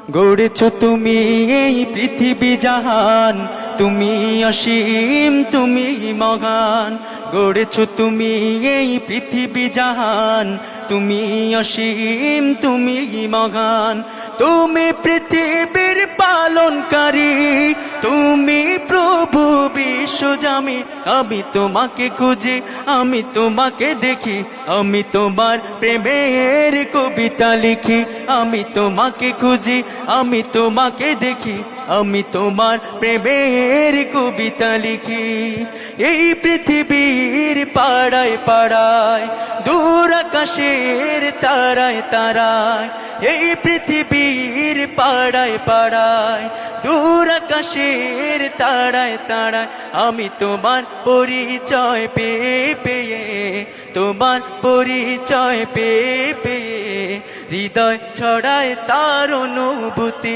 গড়েছো তুমি এই পৃথিবী জাহান, তুমি অসীম তুমি মহান। গড়েছো তুমি এই পৃথিবী জাহান, তুমি অসীম তুমি মহান। তুমি পৃথিবীর পালনকারী, তুমি প্রভু বিশ্বজামি। আমি তোমাকে খুঁজি, আমি তোমাকে দেখি, আমি তোমার প্রেমের কবিতা লিখি। আমি তোমাকে খুঁজি, আমি তোমাকে দেখি, আমি তোমার প্রেমের কবিতা লিখি। এই পৃথিবীর পাড়ায় পাড়ায়, দূর আকাশের তারায় তারায়, এই পৃথিবীর পাড়ায় পাড়ায়, দূর আকাশের তারায় তারায়, আমি তোমার পরিচয় পেয়ে পেয়ে, তোমার পরিচয় পেয়ে পেয়ে, হৃদয় ছড়ায় তার অনুভূতি।